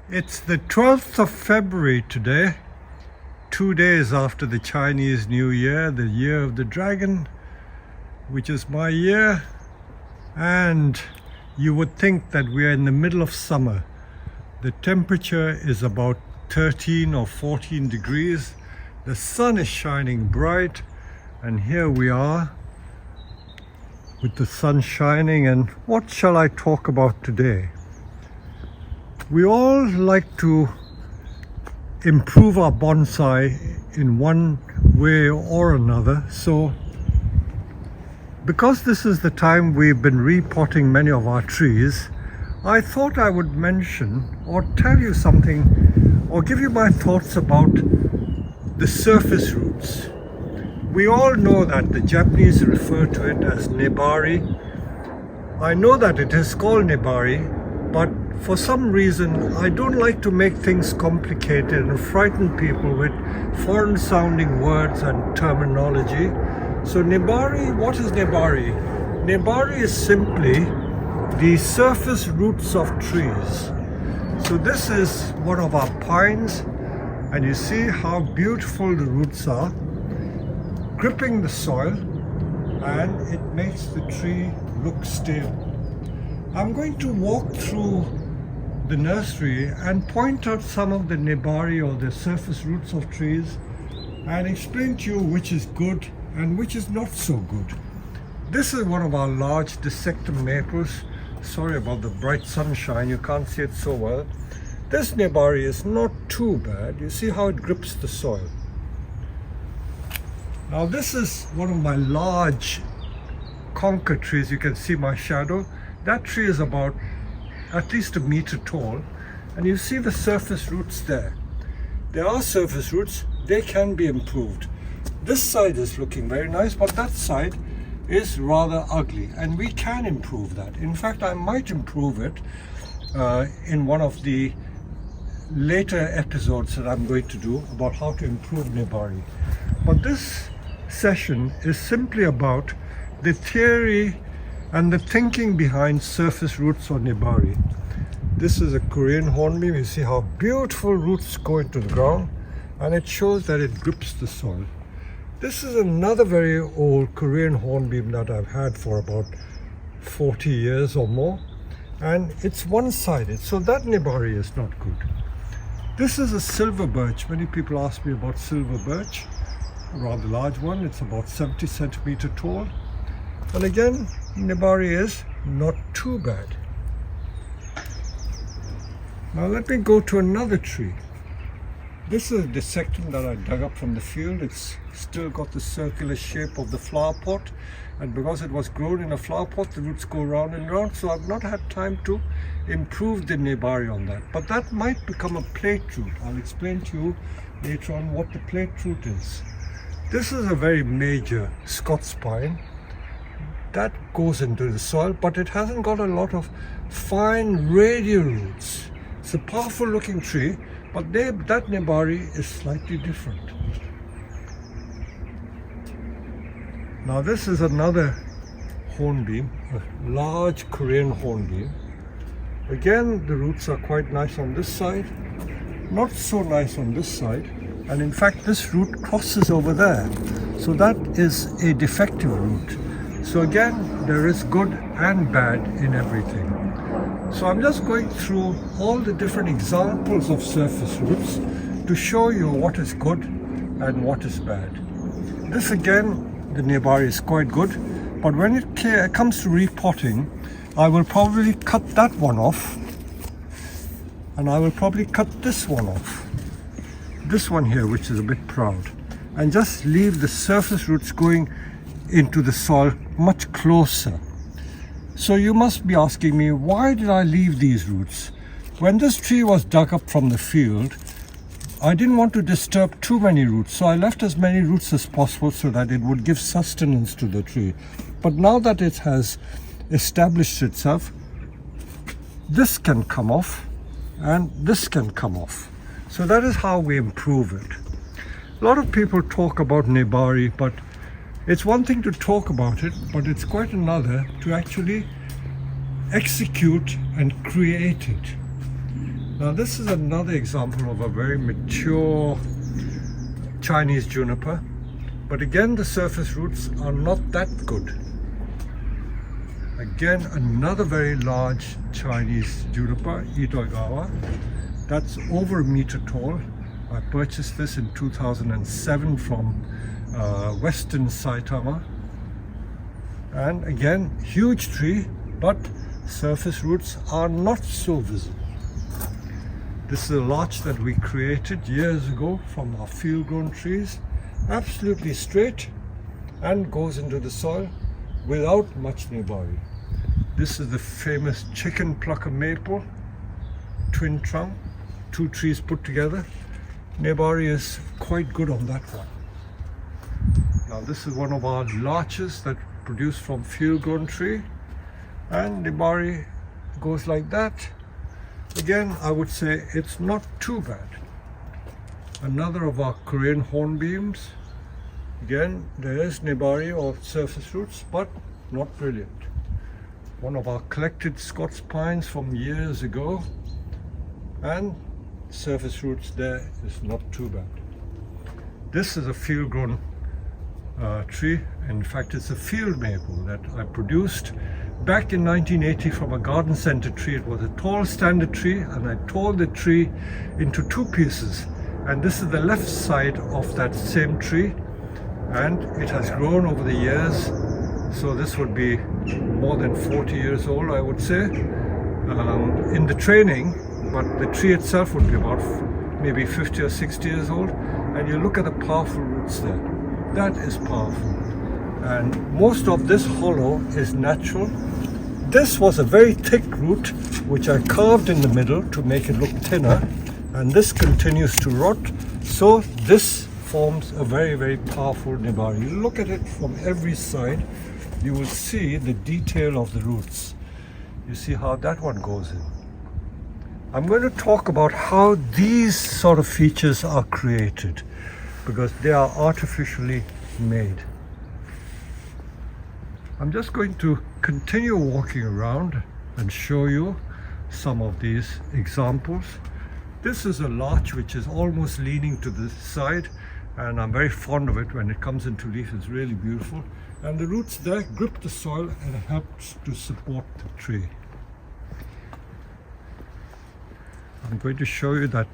It's the 12th of February today, 2 days after the Chinese New Year, the year of the dragon, which is my year. And you would think that we are in the middle of summer. The temperature is about 13 or 14 degrees. The sun is shining bright, and here we are with the sun shining. And what shall I talk about today? We all like to improve our bonsai in one way or another. So because this is the time we've been repotting many of our trees, I thought I would mention or tell you something or give you my thoughts about the surface roots. We all know that the Japanese refer to it as Nebari. I know that it is called Nebari, but for some reason I don't like to make things complicated and frighten people with foreign sounding words and terminology. So Nebari, what is Nebari? Nebari is simply the surface roots of trees. So this is one of our pines, and you see how beautiful the roots are, gripping the soil, and it makes the tree look stable. I'm going to walk through the nursery and point out some of the Nebari or the surface roots of trees and explain to you which is good and which is not so good. This is one of our large dissected maples. Sorry about the bright sunshine, you can't see it so well. This Nebari is not too bad. You see how it grips the soil. Now this is one of my large conker trees. You can see my shadow. That tree is about at least 1 meter tall, and you see the surface roots there. There are surface roots, they can be improved. This side is looking very nice, but that side is rather ugly, and we can improve that. In fact, I might improve it in one of the later episodes that I'm going to do about how to improve Nebari. But this session is simply about the theory and the thinking behind surface roots or Nebari. This is a Korean hornbeam. You see how beautiful roots go into the ground, and it shows that it grips the soil. This is another very old Korean hornbeam that I've had for about 40 years or more, and it's one-sided, so that Nebari is not good. This is a silver birch. Many people ask me about silver birch, a rather large one. It's about 70 centimeter tall, and again, Nebari is not too bad. Now let me go to another tree. This is a dissecting that I dug up from the field. It's still got the circular shape of the flower pot, and because it was grown in a flower pot, the roots go round and round, so I've not had time to improve the Nebari on that. But that might become a plate root. I'll explain to you later on what the plate root is. This is a very major Scots pine that goes into the soil, but it hasn't got a lot of fine radial roots. It's a powerful looking tree, but that Nebari is slightly different. Now this is another hornbeam, a large Korean hornbeam. Again, the roots are quite nice on this side, not so nice on this side, and in fact this root crosses over there. So that is a defective root. So again, there is good and bad in everything. So I'm just going through all the different examples of surface roots to show you what is good and what is bad. This again, the Nebari is quite good, but when it comes to repotting, I will probably cut that one off, and I will probably cut this one off. This one here, which is a bit proud, and just leave the surface roots going into the soil much closer. So you must be asking me, why did I leave these roots? When this tree was dug up from the field, I didn't want to disturb too many roots, so I left as many roots as possible so that it would give sustenance to the tree. But now that it has established itself, this can come off and this can come off. So that is how we improve it. A lot of people talk about Nebari, but it's one thing to talk about it, but it's quite another to actually execute and create it. Now this is another example of a very mature Chinese juniper, but again the surface roots are not that good. Again, another very large Chinese juniper, Itoigawa, that's over a meter tall. I purchased this in 2007 from Western Saitama, and again huge tree, but surface roots are not so visible. This is a larch that we created years ago from our field-grown trees, absolutely straight and goes into the soil without much Nebari. This is the famous chicken plucker maple, twin trunk, two trees put together. Nebari is quite good on that one. Now this is one of our larches that produce from field-grown tree, and Nebari goes like that. Again, I would say it's not too bad. Another of our Korean hornbeams. Again, there is Nebari or surface roots, but not brilliant. One of our collected Scots pines from years ago, and surface roots there is not too bad. This is a field-grown tree. In fact, it's a field maple that I produced back in 1980 from a garden center tree. It was a tall standard tree, and I tore the tree into two pieces, and this is the left side of that same tree, and it has grown over the years. So this would be more than 40 years old, I would say, in the training, but the tree itself would be about maybe 50 or 60 years old. And you look at the powerful roots there. That is powerful. And most of this hollow is natural. This was a very thick root, which I carved in the middle to make it look thinner. And this continues to rot. So this forms a very, very powerful Nebari. You look at it from every side, you will see the detail of the roots. You see how that one goes in. I'm going to talk about how these sort of features are created, because they are artificially made. I'm just going to continue walking around and show you some of these examples. This is a larch which is almost leaning to the side, and I'm very fond of it. When it comes into leaf, it's really beautiful. And the roots there grip the soil and helps to support the tree. I'm going to show you that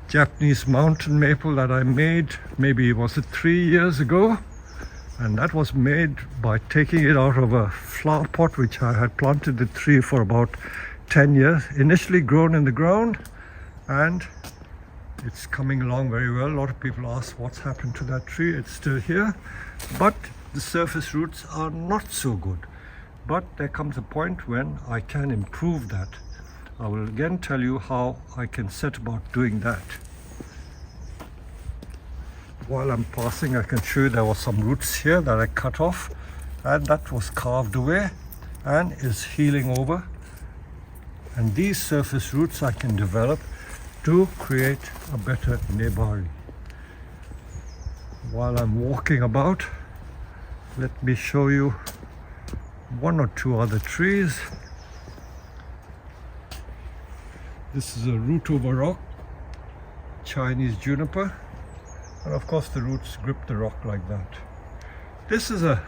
Japanese mountain maple that I made, maybe was it 3 years ago, and that was made by taking it out of a flower pot which I had planted the tree for about 10 years, initially grown in the ground, and it's coming along very well. A lot of people ask what's happened to that tree. It's still here, but the surface roots are not so good. But there comes a point when I can improve that. I will again tell you how I can set about doing that. While I'm passing, I can show you there were some roots here that I cut off, and that was carved away and is healing over. And these surface roots I can develop to create a better Nebari. While I'm walking about, let me show you one or two other trees. This is a root over rock, Chinese juniper, and of course the roots grip the rock like that. This is a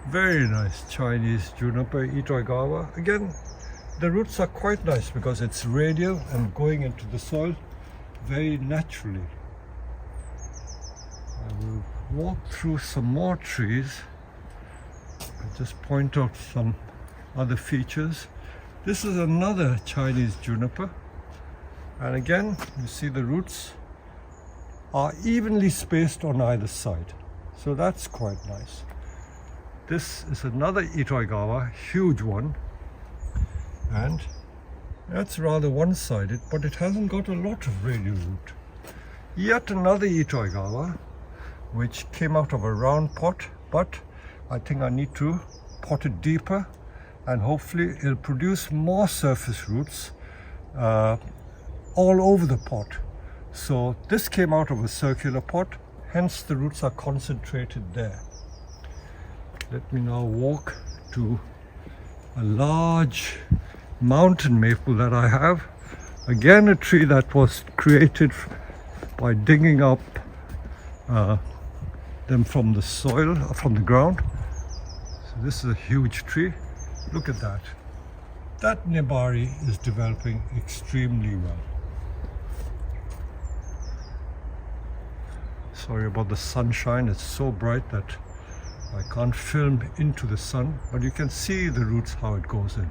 very nice Chinese juniper, Itoigawa. Again, the roots are quite nice because it's radial and going into the soil very naturally. I will walk through some more trees and just point out some other features. This is another Chinese juniper, and again you see the roots are evenly spaced on either side, so that's quite nice. This is another Itoigawa, huge one, and that's rather one-sided, but it hasn't got a lot of radial root. Yet another Itoigawa which came out of a round pot, but I think I need to pot it deeper, and hopefully it'll produce more surface roots all over the pot. So this came out of a circular pot, hence the roots are concentrated there. Let me now walk to a large mountain maple that I have. Again, a tree that was created by digging up them from the soil, from the ground. So this is a huge tree. Look at that. That Nebari is developing extremely well. Sorry about the sunshine, it's so bright that I can't film into the sun, but you can see the roots, how it goes in.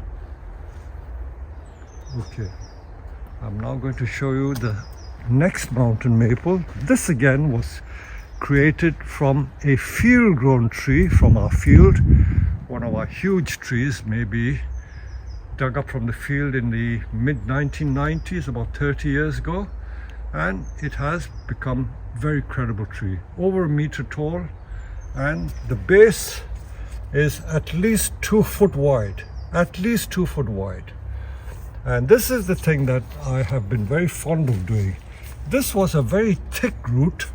Okay, I'm now going to show you the next mountain maple. This again was created from a field-grown tree from our field, one of our huge trees, maybe dug up from the field in the mid-1990s, about 30 years ago, and it has become a very credible tree, over 1 meter tall, and the base is at least 2 foot wide, at least 2 foot wide. And this is the thing that I have been very fond of doing. This was a very thick root,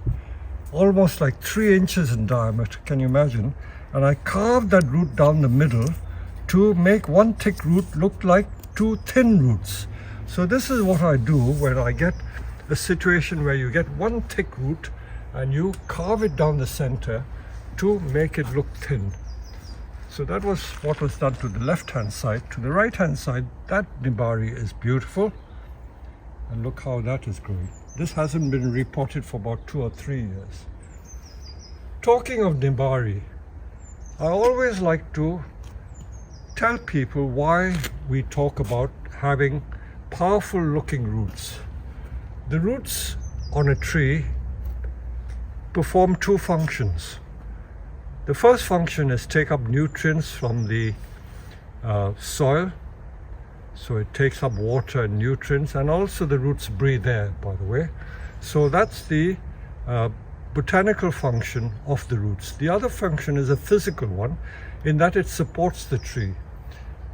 almost like 3 inches in diameter, can you imagine? And I carved that root down the middle to make one thick root look like 2 thin roots. So this is what I do when I get a situation where you get one thick root and you carve it down the center to make it look thin. So that was what was done to the left hand side. To the right hand side, that Nebari is beautiful, and look how that is growing. This hasn't been repotted for about 2 or 3 years. Talking of Nebari, I always like to tell people why we talk about having powerful looking roots. The roots on a tree perform 2 functions. The first function is take up nutrients from the soil, so it takes up water and nutrients, and also the roots breathe air, by the way. So that's the botanical function of the roots. The other function is a physical one, in that it supports the tree.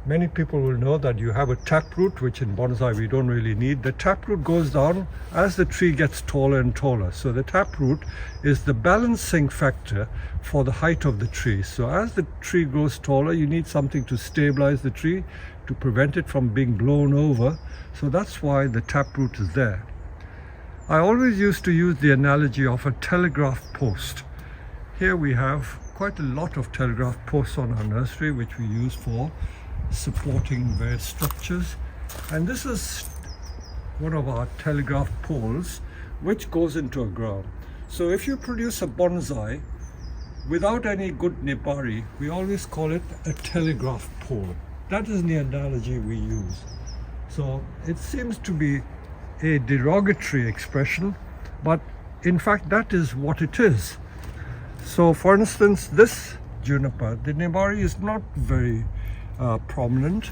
Many people will know that you have a taproot, which in bonsai we don't really need. The taproot goes down as the tree gets taller and taller. So the taproot is the balancing factor for the height of the tree. So as the tree grows taller, you need something to stabilize the tree, to prevent it from being blown over. So that's why the taproot is there. I always used to use the analogy of a telegraph post. Here we have quite a lot of telegraph posts on our nursery, which we use for supporting various structures, and this is one of our telegraph poles which goes into a ground. So if you produce a bonsai without any good Nebari, we always call it a telegraph pole. That is the analogy we use. So it seems to be a derogatory expression, but in fact that is what it is. So for instance, this juniper, the Nebari is not very prominent.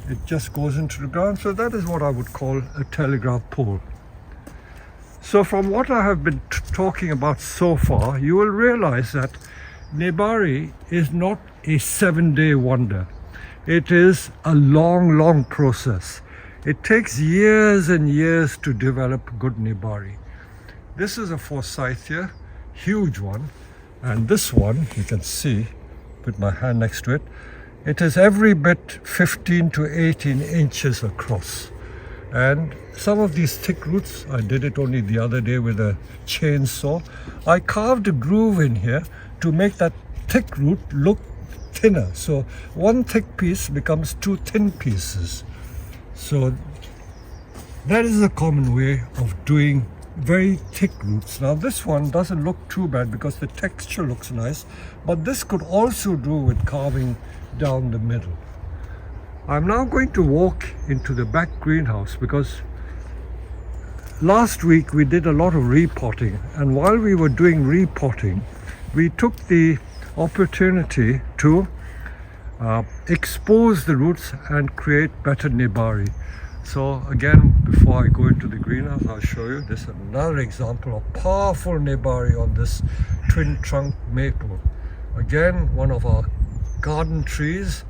It just goes into the ground. So that is what I would call a telegraph pole. So from what I have been talking about so far, you will realize that Nebari is not a 7-day wonder. It is a long process. It takes years and years to develop good Nebari. This is a forsythia, huge one, and this one you can see, put my hand next to it, it is every bit 15 to 18 inches across. And some of these thick roots, I did it only the other day with a chainsaw. I carved a groove in here to make that thick root look thinner. So one thick piece becomes 2 thin pieces. So that is a common way of doing very thick roots. Now this one doesn't look too bad because the texture looks nice, but this could also do with carving down the middle. I'm now going to walk into the back greenhouse because last week we did a lot of repotting, and while we were doing repotting, we took the opportunity to expose the roots and create better Nebari. So again, before I go into the greenhouse, I'll show you this, another example of powerful Nebari on this twin trunk maple. Again, one of our garden trees,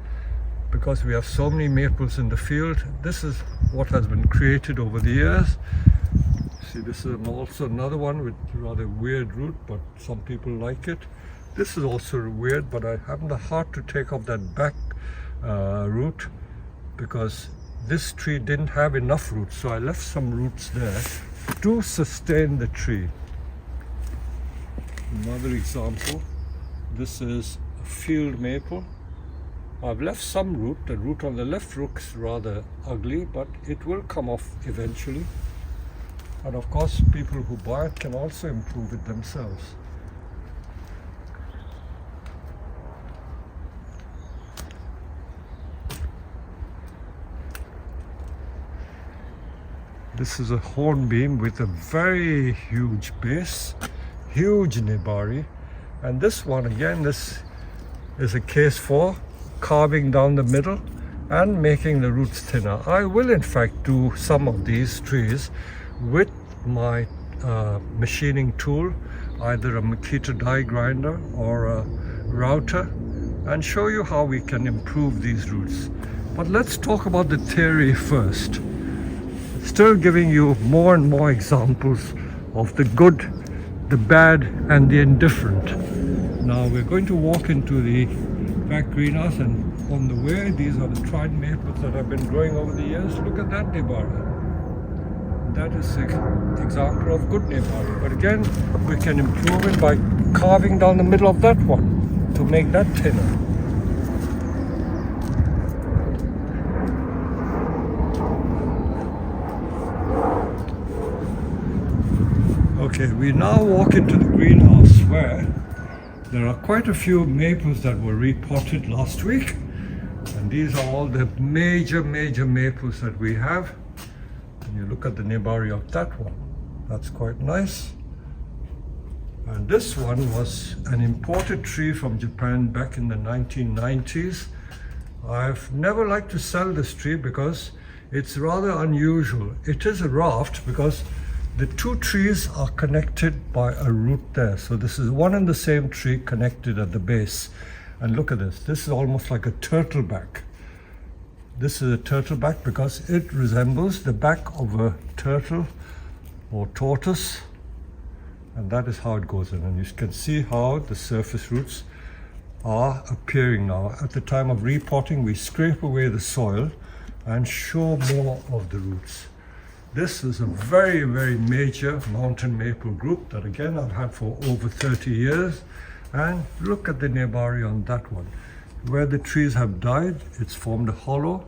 because we have so many maples in the field. This is what has been created over the years. See, this is also another one with rather weird root, but some people like it. This is also weird, but I haven't the heart to take off that back root because this tree didn't have enough roots, so I left some roots there to sustain the tree. Another example, this is a field maple. I've left some root. The root on the left looks rather ugly, but it will come off eventually. And of course, people who buy it can also improve it themselves. This is a hornbeam with a very huge base, huge Nebari. And this one again, this is a case for carving down the middle and making the roots thinner. I will in fact do some of these trees with my machining tool, either a Makita die grinder or a router, and show you how we can improve these roots. But let's talk about the theory first. Still giving you more and more examples of the good, the bad and the indifferent. Now we're going to walk into the back greenhouse, and on the way, these are the tried maples that have been growing over the years. Look at that Nebari. That is an example of good Nebari. But again, we can improve it by carving down the middle of that one to make that thinner. Okay, we now walk into the greenhouse where there are quite a few maples that were repotted last week. And these are all the major maples that we have. And you look at the Nebari of that one. That's quite nice. And this one was an imported tree from Japan back in the 1990s. I've never liked to sell this tree because it's rather unusual. It is a raft because the two trees are connected by a root there. So this is one and the same tree connected at the base. And look at this. This is almost like a turtle back. This is a turtle back because it resembles the back of a turtle or tortoise. And that is how it goes in. And you can see how the surface roots are appearing now. At the time of repotting, we scrape away the soil and show more of the roots. This is a very major mountain maple group that again I've had for over 30 years. And look at the Nebari on that one. Where the trees have died, it's formed a hollow.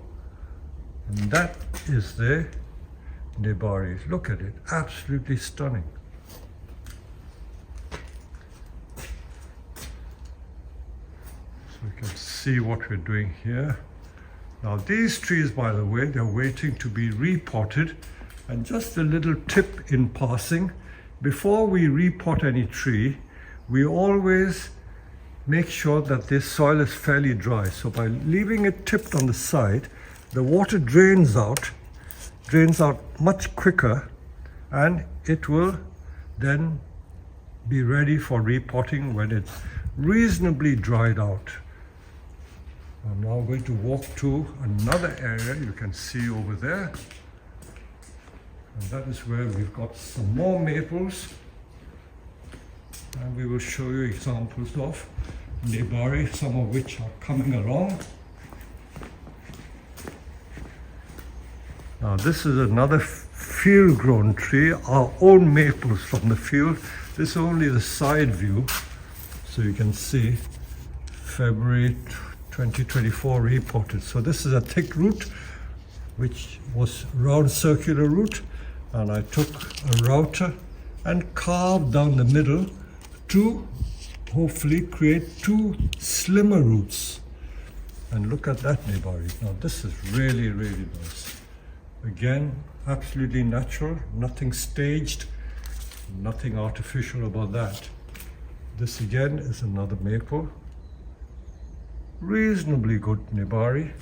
And that is the Nebari. Look at it, absolutely stunning. So you can see what we're doing here. Now these trees, by the way, they're waiting to be repotted. And just a little tip in passing, before we repot any tree, we always make sure that this soil is fairly dry. So by leaving it tipped on the side, the water drains out much quicker, and it will then be ready for repotting when it's reasonably dried out. I'm now going to walk to another area you can see over there. And that is where we've got some more maples, and we will show you examples of Nebari, some of which are coming along. Now this is another field-grown tree, our own maples from the field. This is only the side view, so you can see February 2024 repotted. So this is a thick root, which was round circular root. And I took a router and carved down the middle to hopefully create two slimmer roots. And look at that Nebari. Now this is really nice. Again, absolutely natural, nothing staged, nothing artificial about that. This again is another maple. Reasonably good Nebari.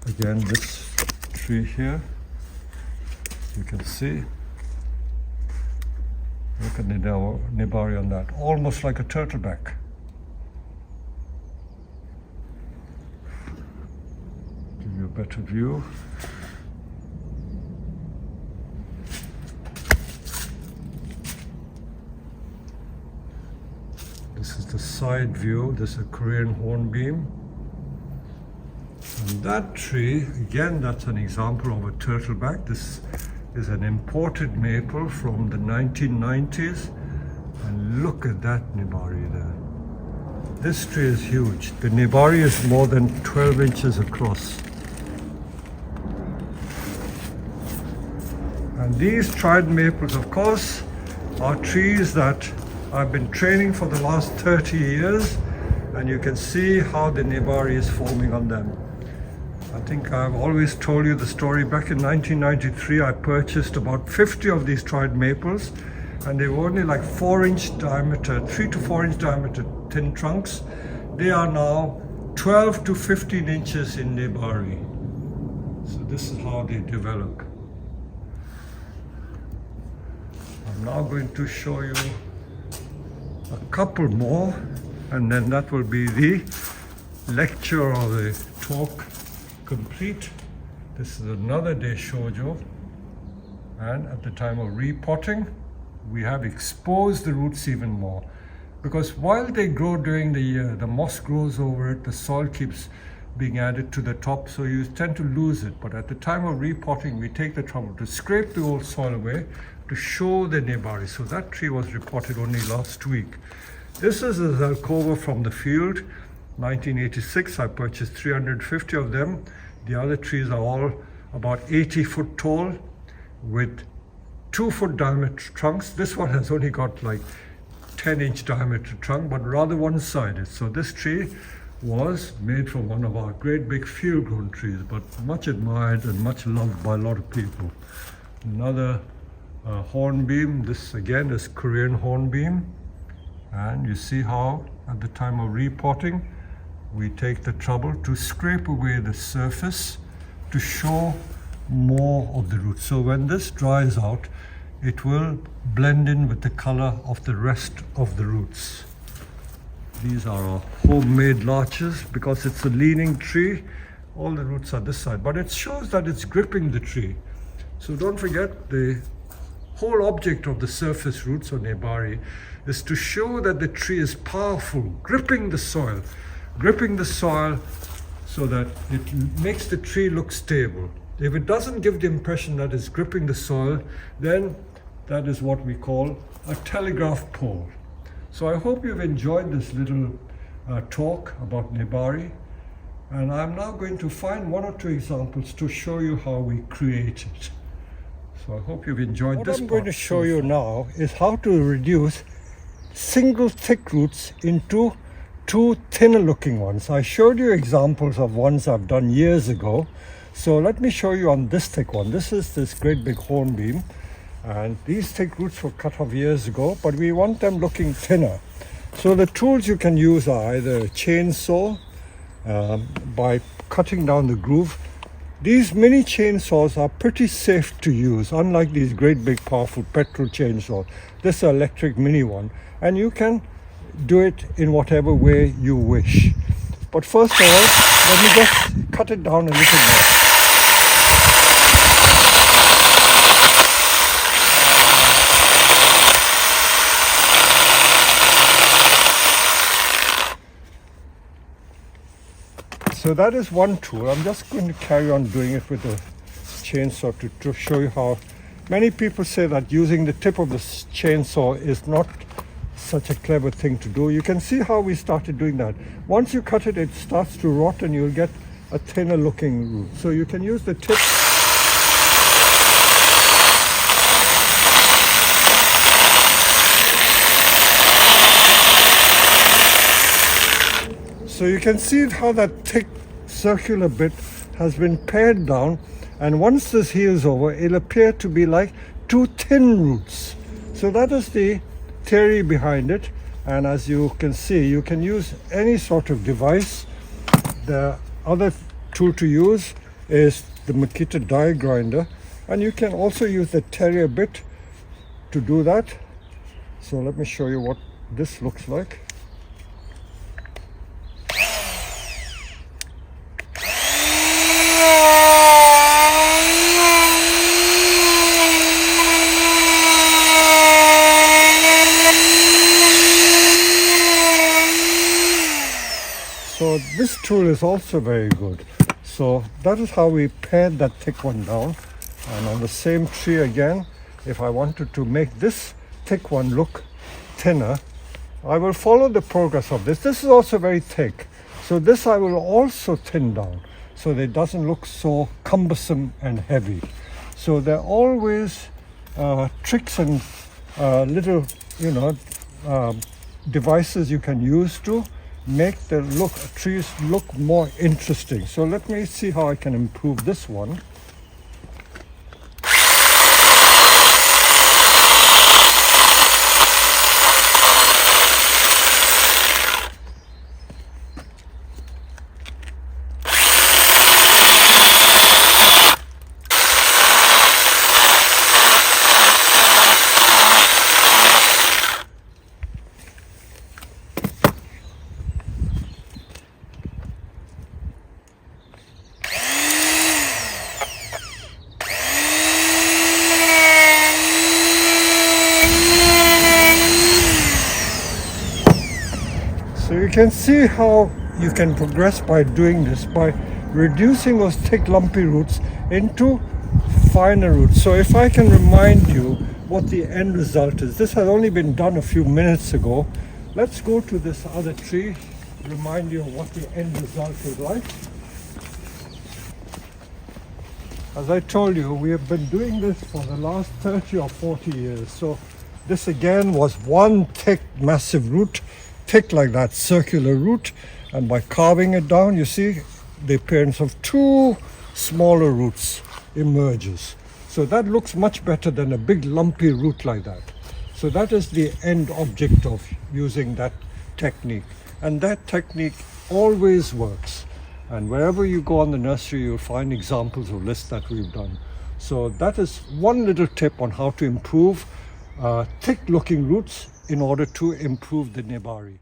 Again, this tree here. You can see, look at the Nebari on that, almost like a turtleback. Give you a better view. This is the side view. This is a Korean hornbeam. And that tree, again, that's an example of a turtleback. This is an imported maple from the 1990s. And look at that Nebari there. This tree is huge. The Nebari is more than 12 inches across. And these trident maples, of course, are trees that I've been training for the last 30 years. And you can see how the Nebari is forming on them. I think I've always told you the story. Back in 1993, I purchased about 50 of these trident maples, and they were only like 4-inch diameter, 3 to 4 inch diameter thin trunks. They are now 12 to 15 inches in Nebari. So this is how they develop. I'm now going to show you a couple more, and then that will be the lecture or the talk complete. This is another day shoujo, and at the time of repotting we have exposed the roots even more, because while they grow during the year, the moss grows over it, the soil keeps being added to the top, so you tend to lose it. But at the time of repotting, we take the trouble to scrape the old soil away to show the Nebari. So that tree was repotted only last week. This is a Zelkova from the field, 1986. I purchased 350 of them. The other trees are all about 80 foot tall with 2-foot diameter trunks. This one has only got like 10-inch diameter trunk, but rather one-sided. So this tree was made from one of our great big field-grown trees, but much admired and much loved by a lot of people. Another hornbeam. This again is Korean hornbeam. And you see how at the time of repotting, we take the trouble to scrape away the surface to show more of the roots. So when this dries out, it will blend in with the color of the rest of the roots. These are our homemade larches. Because it's a leaning tree, all the roots are this side, but it shows that it's gripping the tree. So don't forget, the whole object of the surface roots or Nebari is to show that the tree is powerful, gripping the soil so that it makes the tree look stable. If it doesn't give the impression that it's gripping the soil, then that is what we call a telegraph pole. So I hope you've enjoyed this little talk about Nebari, and I'm now going to find 1 or 2 examples to show you how we create it. So I hope you've enjoyed this. What I'm going to show you now is how to reduce single thick roots into 2 thinner looking ones. I showed you examples of ones I've done years ago. So let me show you on this thick one. This is this great big hornbeam, and these thick roots were cut off years ago, but we want them looking thinner. So the tools you can use are either a chainsaw by cutting down the groove. These mini chainsaws are pretty safe to use, unlike these great big powerful petrol chainsaws. This is an electric mini one, and you can do it in whatever way you wish. But first of all, let me just cut it down a little more. So that is one tool. I'm just going to carry on doing it with a chainsaw to show you how. Many people say that using the tip of the chainsaw is not such a clever thing to do. You can see how we started doing that. Once you cut it, it starts to rot and you'll get a thinner looking root. So you can use the tip. So you can see how that thick circular bit has been pared down, and once this heals over, it'll appear to be like 2 thin roots. So that is the theory behind it, and as you can see, you can use any sort of device. The other tool to use is the Makita die grinder, and you can also use the terrier bit to do that. So let me show you what this looks like. So this tool is also very good. So that is how we pared that thick one down. And on the same tree again, if I wanted to make this thick one look thinner, I will follow the progress of this. This is also very thick. So this I will also thin down so that it doesn't look so cumbersome and heavy. So there are always tricks and little, devices you can use to make the trees look more interesting. So let me see how I can improve this one. So you can see how you can progress by doing this, by reducing those thick lumpy roots into finer roots. So if I can remind you what the end result is, this has only been done a few minutes ago. Let's go to this other tree, remind you of what the end result is like. As I told you, we have been doing this for the last 30 or 40 years. So this again was one thick, massive root, thick like that, circular root. And by carving it down, you see the appearance of two smaller roots emerges. So that looks much better than a big lumpy root like that. So that is the end object of using that technique. And that technique always works. And wherever you go on the nursery, you'll find examples of lists that we've done. So that is one little tip on how to improve thick looking roots in order to improve the Nebari.